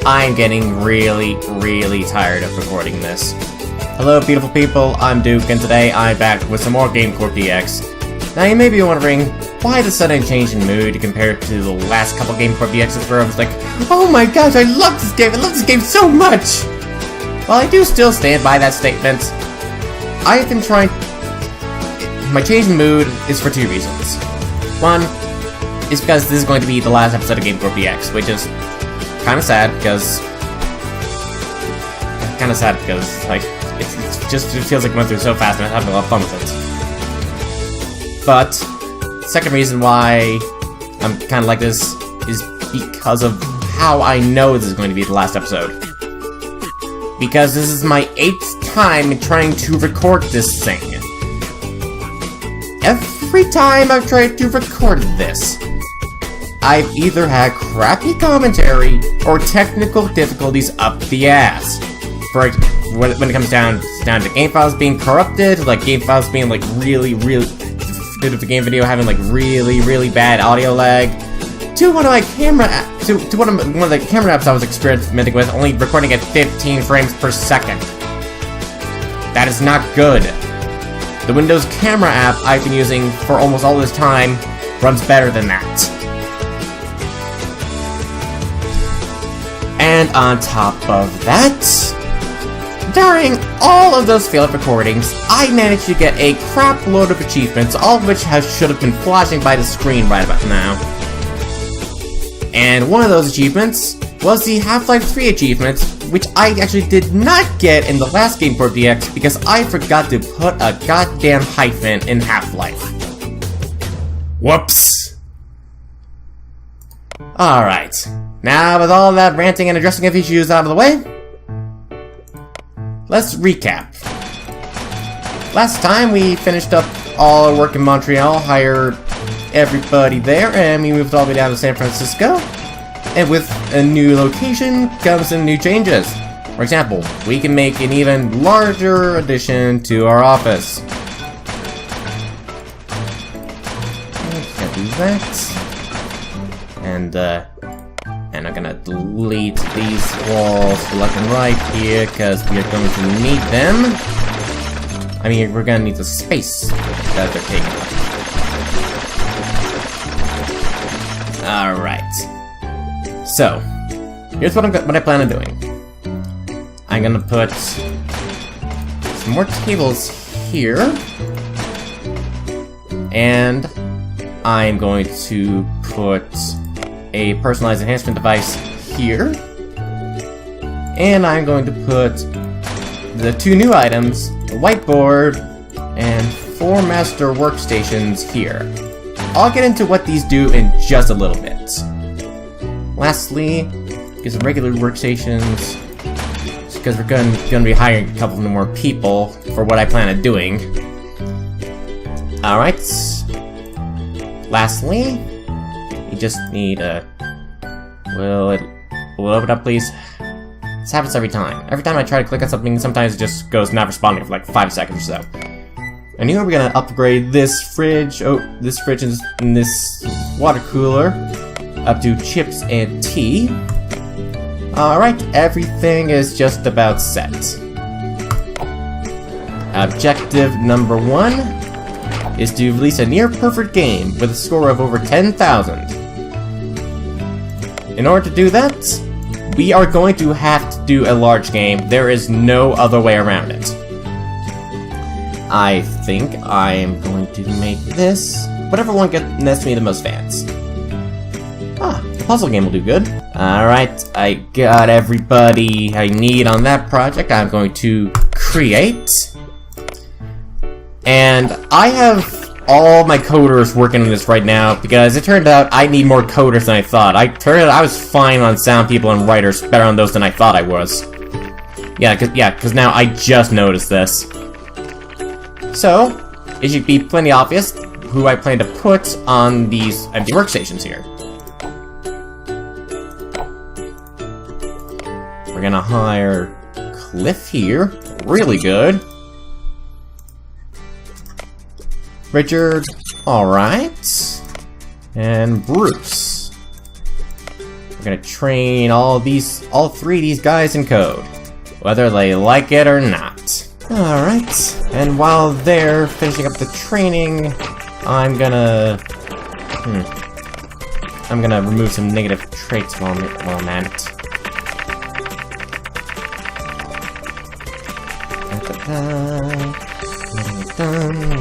I'm getting really, really tired of recording this. Hello beautiful people, I'm Duke, and today I'm back with some more Game Corp DX. Now you may be wondering, why the sudden change in mood compared to the last couple Game Corp DXs where I was like, oh my gosh, I love this game so much! While I do still stand by that statement, I've been trying... My change in mood is for two reasons. One, is because this is going to be the last episode of Game Corp DX, which is kind of sad because like it feels like it went through so fast and I'm having a lot of fun with it. But second reason why I'm kind of like this is because of how I know this is going to be the last episode. Because this is my 8th time trying to record this thing. Every time I've tried to record this, I've either had crappy commentary or technical difficulties up the ass. For when it comes down to game files being corrupted, like game files being like really due to the game video having like really bad audio lag, to one of my camera to one of the camera apps I was experimenting with only recording at 15 frames per second. That is not good. The Windows camera app I've been using for almost all this time runs better than that. And on top of that, during all of those failed recordings, I managed to get a crap load of achievements, all of which should have been flashing by the screen right about now. And one of those achievements was the Half-Life 3 achievement, which I actually did not get in the last Game Corp DX because I forgot to put a goddamn hyphen in Half-Life. Whoops! Alright. Now, with all that ranting and addressing of issues out of the way, let's recap. Last time we finished up all our work in Montreal, hired everybody there, and we moved all the way down to San Francisco. And with a new location comes some new changes. For example, we can make an even larger addition to our office. Can't do that. And I'm gonna delete these walls left and right here, because we are going to need them. I mean, we're gonna need the space that they're taking up. Alright. So, here's what I plan on doing. I'm gonna put some more tables here. And I'm going to put a personalized enhancement device here, and I'm going to put the two new items, a whiteboard and 4 master workstations here. I'll get into what these do in just a little bit. Lastly, get some regular workstations, because we're going to be hiring a couple more people for what I plan on doing. Alright. Lastly, you just need a... Will open up, please? This happens every time. Every time I try to click on something, sometimes it just goes not responding for like 5 seconds or so. And here we're gonna upgrade this fridge, and this water cooler up to chips and tea. Alright, everything is just about set. Objective number 1 is to release a near-perfect game with a score of over 10,000. In order to do that, we are going to have to do a large game. There is no other way around it. I think I am going to make this whatever one gets me the most fans. The puzzle game will do good. Alright, I got everybody I need on that project. I'm going to create. And I have all my coders working on this right now, because it turned out I need more coders than I thought. I was fine on sound people and writers, better on those than I thought I was. Cause now I just noticed this. So, it should be plenty obvious who I plan to put on these empty workstations here. We're gonna hire Cliff here. Really good. Richard, alright. And Bruce. We're gonna train all three of these guys in code, whether they like it or not. Alright, and while they're finishing up the training, I'm gonna remove some negative traits while I'm at it.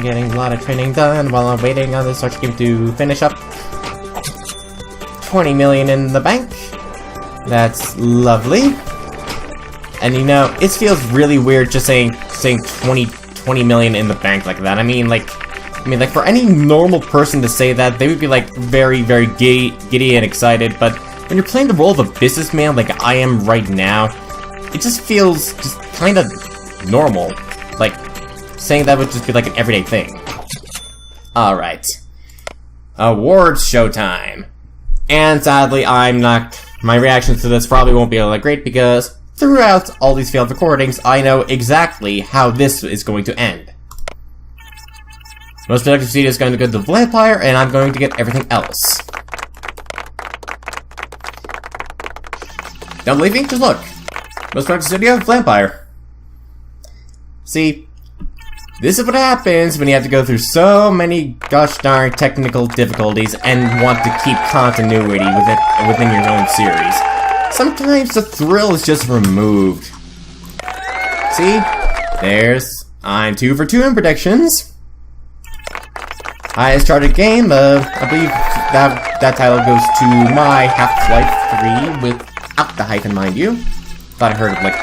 Getting a lot of training done while I'm waiting on this search game to finish up. 20 million in the bank. That's lovely. And you know, it feels really weird just saying 20 million in the bank like that. I mean, like for any normal person to say that, they would be like very, very giddy and excited. But when you're playing the role of a businessman like I am right now, it just feels just kind of normal. Like, saying that would just be like an everyday thing. Alright. Awards showtime. And sadly, my reactions to this probably won't be all that great because throughout all these failed recordings, I know exactly how this is going to end. Most productive studio is going to go to the vampire, and I'm going to get everything else. Don't believe me? Just look. Most productive studio, vampire. See, this is what happens when you have to go through so many gosh darn technical difficulties and want to keep continuity within your own series. Sometimes the thrill is just removed. See? I'm 2 for 2 in predictions. Highest charted game, I believe that title goes to my Half-Life 3 without the hyphen, mind you. Thought I heard like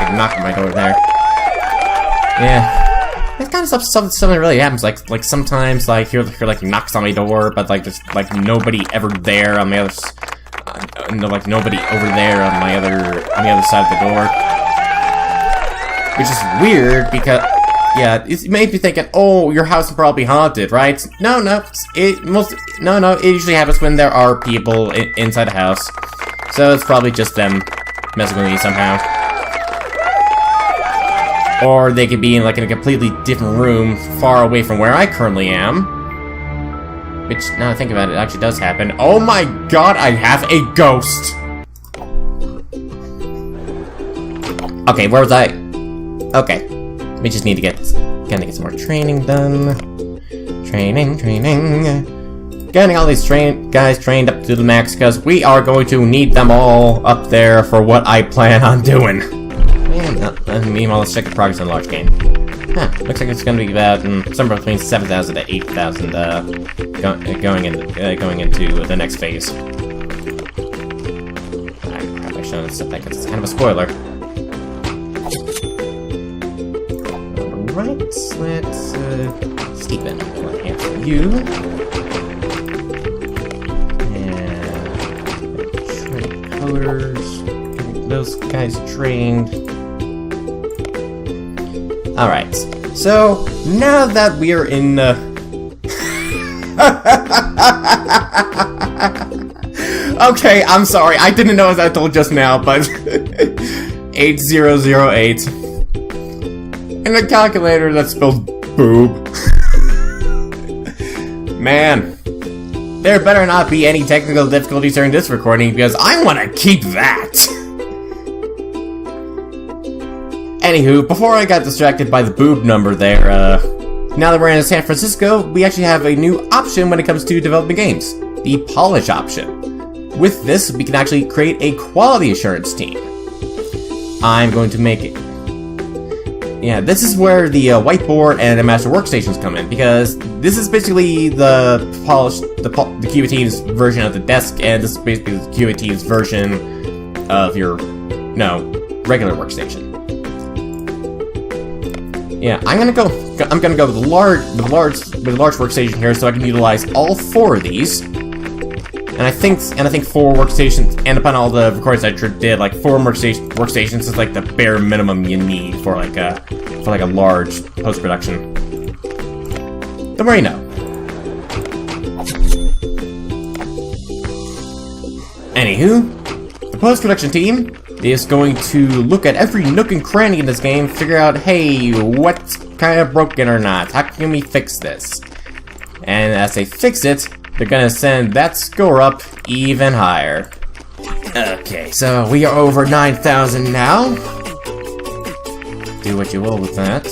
a knock on my door there. Yeah, it's kind of something really happens. Like sometimes like hear like knocks on my door, but like there's like nobody ever there on the other, like nobody over there on the other side of the door, which is weird because yeah, it made me thinking, oh, your house is probably haunted, right? No, it usually happens when there are people inside the house, so it's probably just them messing with me somehow. Or they could be in like in a completely different room, far away from where I currently am. Which, now I think about it, actually does happen. Oh my god, I have a ghost! Okay, where was I? Okay. We just need to get some more training done. Training. Getting all these guys trained up to the max, because we are going to need them all up there for what I plan on doing. Meanwhile, let's check the progress on the large game. Huh, looks like it's going to be about somewhere between 7,000 to 8,000 going into the next phase. I probably shouldn't have said that because it's kind of a spoiler. Alright, let's Stephen, I'll answer you. And train coders, getting those guys trained. Alright, so now that we are in the okay, I'm sorry, I didn't know as I told just now, but 8008 and a calculator that spells boob. Man, there better not be any technical difficulties during this recording because I want to keep that. Anywho, before I got distracted by the boob number there, now that we're in San Francisco, we actually have a new option when it comes to developing games. The polish option. With this, we can actually create a quality assurance team. I'm going to make it. Yeah, this is where the whiteboard and the master workstations come in, because this is basically the QA team's version of the desk, and this is basically the QA team's version of your, regular workstation. Yeah, I'm gonna go with the large workstation here, so I can utilize all 4 of these. And I think 4 workstations, and upon all the recordings I did, like 4 workstations is like the bare minimum you need for like a large post-production. The more you know. Anywho, the post-production team is going to look at every nook and cranny in this game, figure out, hey, what's kind of broken or not? How can we fix this? And as they fix it, they're gonna send that score up even higher. Okay, so we are over 9,000 now. Do what you will with that.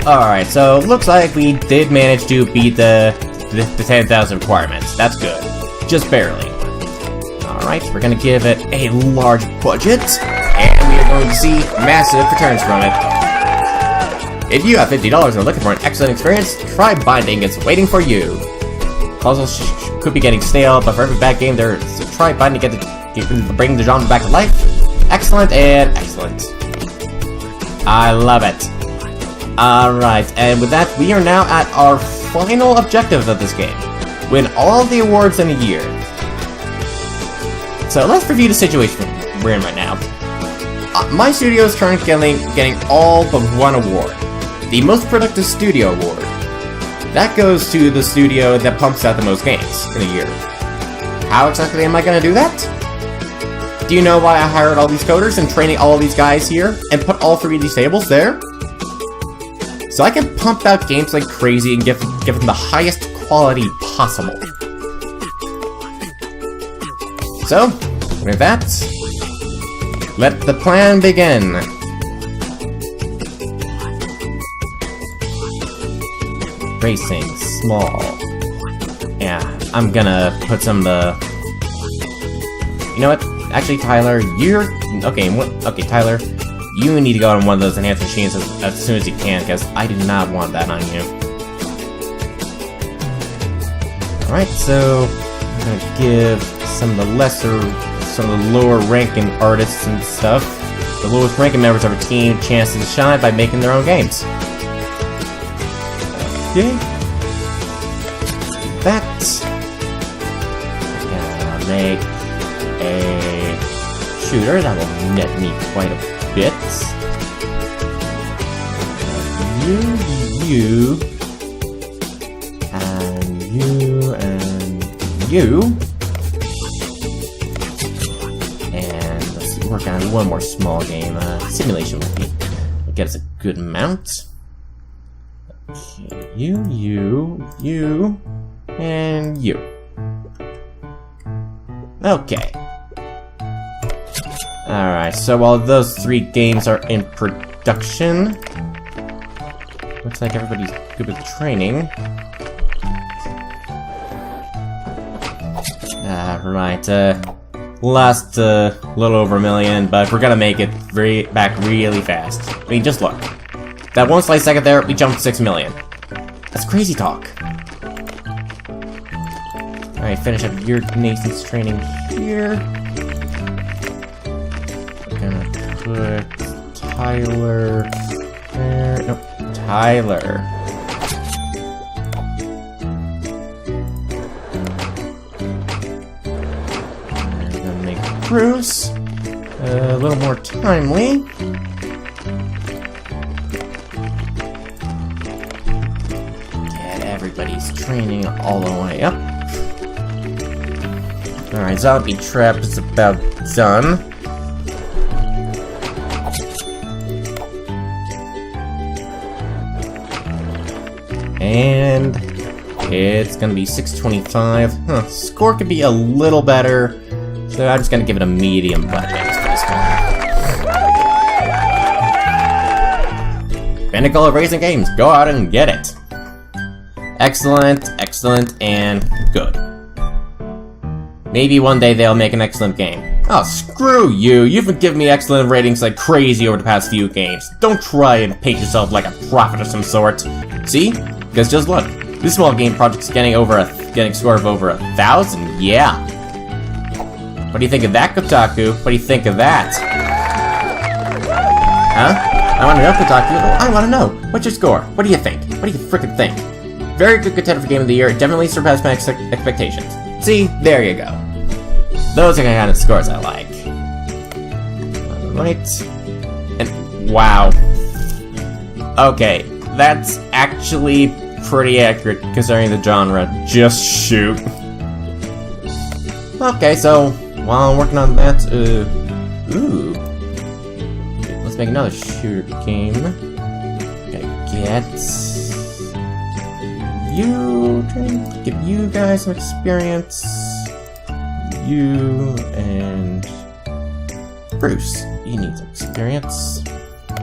Alright, so looks like we did manage to beat the 10,000 requirements. That's good. Just barely. Alright, we're gonna give it a large budget, and we are going to see massive returns from it. If you have $50 and are looking for an excellent experience, Try Binding is waiting for you. Puzzles could be getting stale, but for every bad game, there's a Try Binding to bring the genre back to life. Excellent and excellent. I love it. Alright, and with that, we are now at our final objective of this game. Win all of the awards in a year. So let's review the situation we're in right now. My studio is currently getting all but one award. The Most Productive Studio Award. That goes to the studio that pumps out the most games in a year. How exactly am I going to do that? Do you know why I hired all these coders and training all of these guys here and put all three of these tables there? So I can pump out games like crazy and give them the highest quality possible. So, with that, let the plan begin. Racing, small. Yeah, I'm gonna put some of the... You know what? Actually, Tyler, you're... Okay, Tyler, you need to go on one of those enhanced machines as soon as you can, because I do not want that on you. Alright, so I'm gonna give some of the lower ranking artists and stuff, the lowest ranking members of our team, chances to shine by making their own games. Okay. That. I'm gonna make a shooter that will net me quite a bit. You, and you, and you. And let's work on one more small game. Simulation with me. Get us a good amount. Okay, you, and you. Okay. Alright, so while those three games are in production, looks like everybody's good with training. Alright, lost a little over 1 million, but we're gonna make it back really fast. I mean, just look. That one slight second there, we jumped 6 million. That's crazy talk. Alright, finish up your Nathan's training here. We're gonna put Tyler there. Nope, Tyler. We're gonna make Bruce a little more timely. Everybody's training all the way up. Alright, Zombie Trap is about done. And it's gonna be 625. Score could be a little better, so I'm just gonna give it a medium budget for this one. Pinnacle of Racing Games, go out and get it. Excellent, excellent, and good. Maybe one day they'll make an excellent game. Oh, screw you! You've been giving me excellent ratings like crazy over the past few games. Don't try and paint yourself like a prophet of some sort. See? Because just look, this small game project's getting a score of over 1,000. Yeah. What do you think of that, Kotaku? What do you think of that? Huh? I want to know, Kotaku. I want to know. What's your score? What do you think? What do you frickin' think? Very good contender for Game of the Year. It definitely surpassed my expectations. See? There you go. Those are the kind of scores I like. Alright. And wow. Okay. That's actually pretty accurate considering the genre. Just shoot. Okay, so while I'm working on that, ooh. Let's make another shooter game. Gotta get you, trying to give you guys some experience. you and Bruce. You need some experience.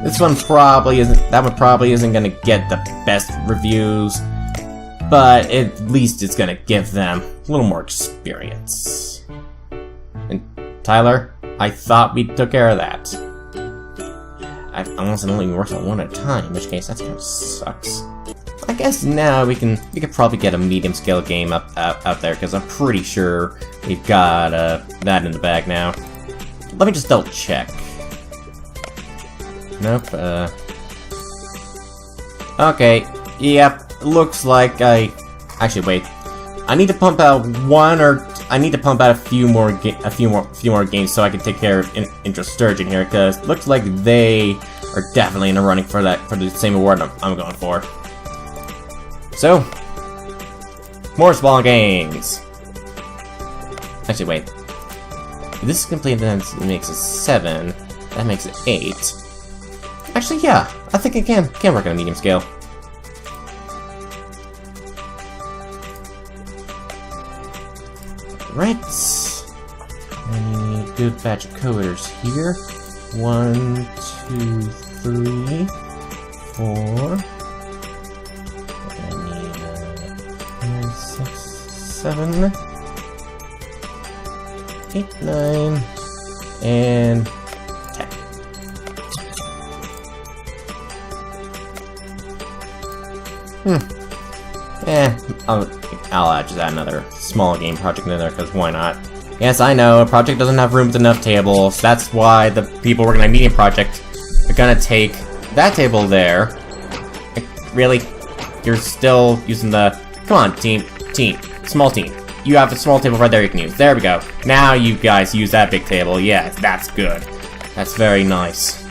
This one probably isn't. That one probably isn't gonna get the best reviews, but at least it's gonna give them a little more experience. And Tyler, I thought we took care of that. Unless it only works on one at a time, in which case that kind of sucks. I guess now we could probably get a medium scale game out there, because I'm pretty sure we've got that in the bag now. Let me just double check. Nope. Okay. Yep. Looks like actually wait. I need to pump out a few more games so I can take care of Introsturgeon here, because it looks like they are definitely in the running for the same award I'm going for. So, more small games. Actually, wait. If this is complete, then it makes it 7. That makes it 8. Actually, yeah, I think it can work on a medium scale. Right. I need a good batch of coders here. 1, 2, 3, 4. I need 5, 6, 7, 8, 9, and 10. I'll just add another small game project in there, because why not? Yes, I know, a project doesn't have room with enough tables. That's why the people working on a medium project are gonna take that table there. Really? You're still using the... Come on, team. Small team. You have a small table right there you can use. There we go. Now you guys use that big table. Yeah, that's good. That's very nice.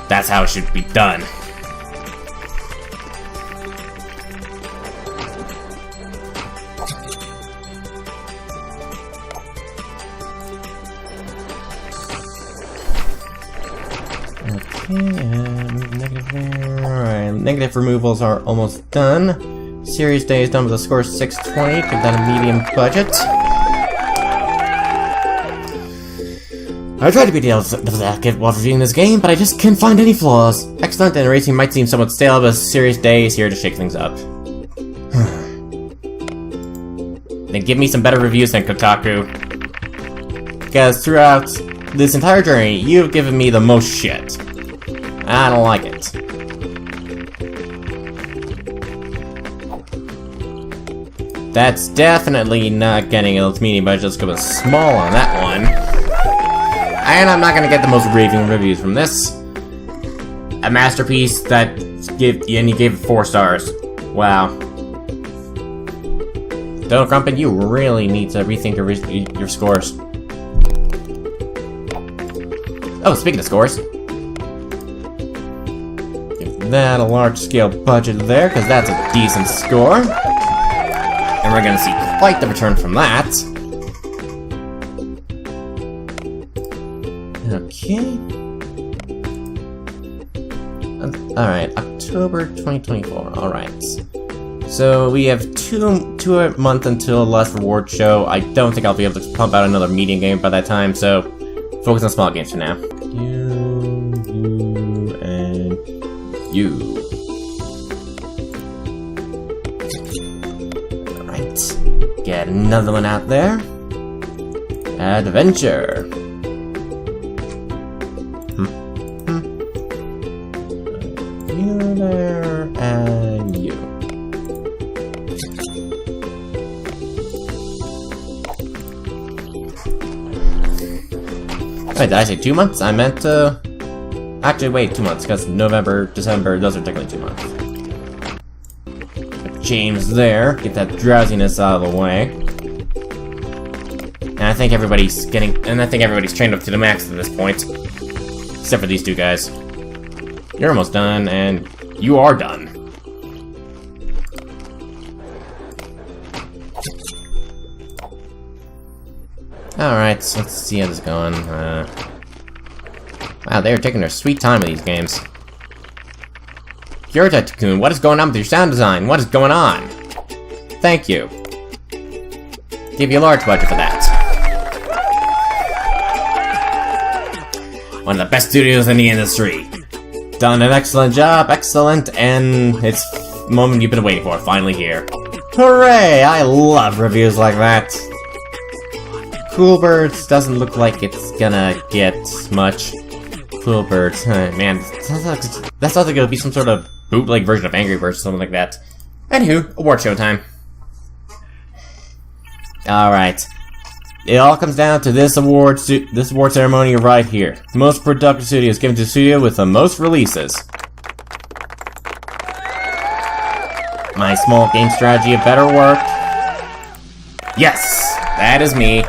That's how it should be done. Alright, negative removals are almost done. Series day is done with a score of 620, give that a medium budget. I tried to be delicate while reviewing this game, but I just couldn't find any flaws. Excellent, and racing might seem somewhat stale, but Series day is here to shake things up. Then give me some better reviews than Kotaku. Because throughout this entire journey, you've given me the most shit. I don't like it. That's definitely not getting its medium budget, let's go with small on that one. And I'm not gonna get the most raving reviews from this. A masterpiece that you gave it 4 stars. Wow. Donald Crumpet, you really need to rethink your scores. Oh, speaking of scores. Give that a large-scale budget there, because that's a decent score. And we're gonna see quite the return from that. Okay. Alright, October 2024. Alright. So we have two a month until the last reward show. I don't think I'll be able to pump out another medium game by that time, so focus on small games for now. You, and you. Alright. Get another one out there. Adventure. You there, and you. Wait, did I say 2 months? I meant actually, wait, 2 months, because November, December, those are technically 2 months. Put James there, get that drowsiness out of the way. And I think everybody's trained up to the max at this point. Except for these 2 guys. You're almost done, and you are done. Alright, so let's see how this is going. Wow, they're taking their sweet time with these games. Purita Tycoon, what is going on with your sound design? What is going on? Thank you. Give you a large budget for that. One of the best studios in the industry. Done an excellent job, excellent, and it's the moment you've been waiting for, finally here. Hooray! I love reviews like that. Cool Birds doesn't look like it's gonna get much. Cool Birds, man, that sounds like it'll be some sort of bootleg version of Angry Birds or something like that. Anywho, award show time. Alright. It all comes down to this award ceremony right here. Most productive studio is given to the studio with the most releases. My small game strategy had better work. Yes! That is me.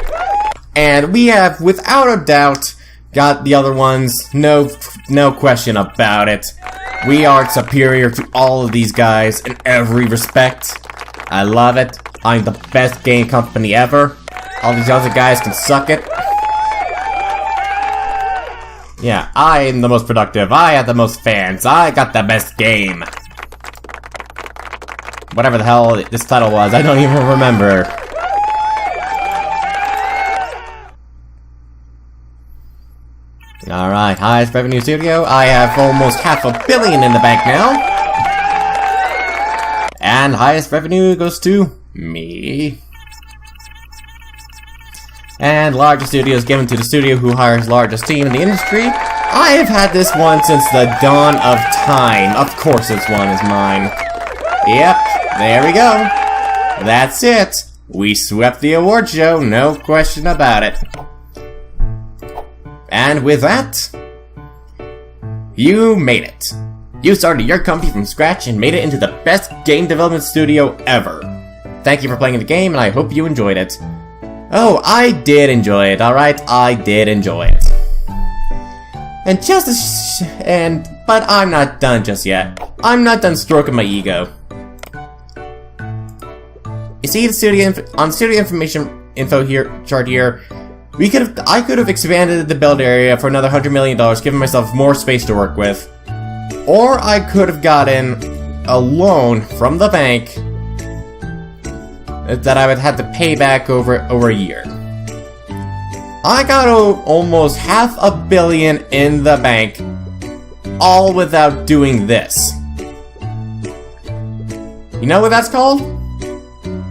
And we have, without a doubt, got the other ones. No question about it. We are superior to all of these guys in every respect. I love it. I'm the best game company ever. All these other guys can suck it. Yeah, I am the most productive. I have the most fans. I got the best game. Whatever the hell this title was, I don't even remember. Alright, highest revenue studio. I have almost $500 million in the bank now. And highest revenue goes to me. And largest studio is given to the studio who hires largest team in the industry. I have had this one since the dawn of time. Of course this one is mine. Yep, there we go. That's it. We swept the award show, no question about it. And with that, you made it. You started your company from scratch and made it into the best game development studio ever. Thank you for playing the game, and I hope you enjoyed it. Oh, I did enjoy it, alright? I did enjoy it. But I'm not done just yet. I'm not done stroking my ego. You see the studio information info chart here? I could have expanded the build area for another $100 million, giving myself more space to work with. Or I could have gotten a loan from the bank that I would have to pay back over a year. I got almost $500 million in the bank, all without doing this. You know what that's called?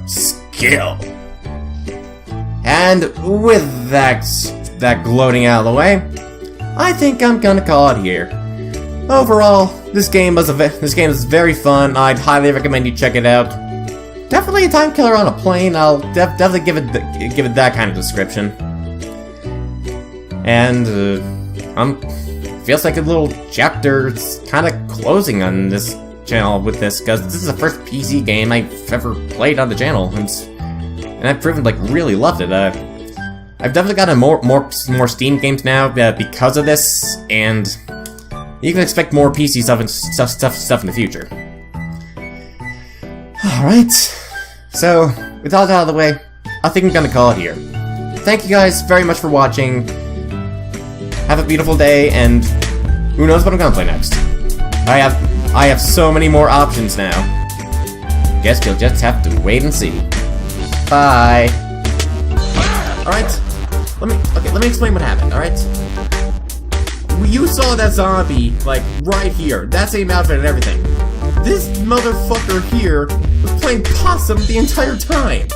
Skill. And with that gloating out of the way, I think I'm gonna call it here. Overall, this game is very fun. I'd highly recommend you check it out. Definitely a time killer on a plane. I'll definitely give it that kind of description. And feels like a little chapter. It's kind of closing on this channel with this, because this is the first PC game I've ever played on the channel, and I've proven like really loved it. I've definitely gotten more Steam games now because of this, and you can expect more PC stuff in the future. All right. So, with all that out of the way, I think I'm gonna call it here. Thank you guys very much for watching. Have a beautiful day, and who knows what I'm gonna play next. I have so many more options now. Guess you'll just have to wait and see. Bye. Alright. Let me explain what happened, alright? You saw that zombie, like, right here. That same outfit and everything. This motherfucker here was playing possum the entire time.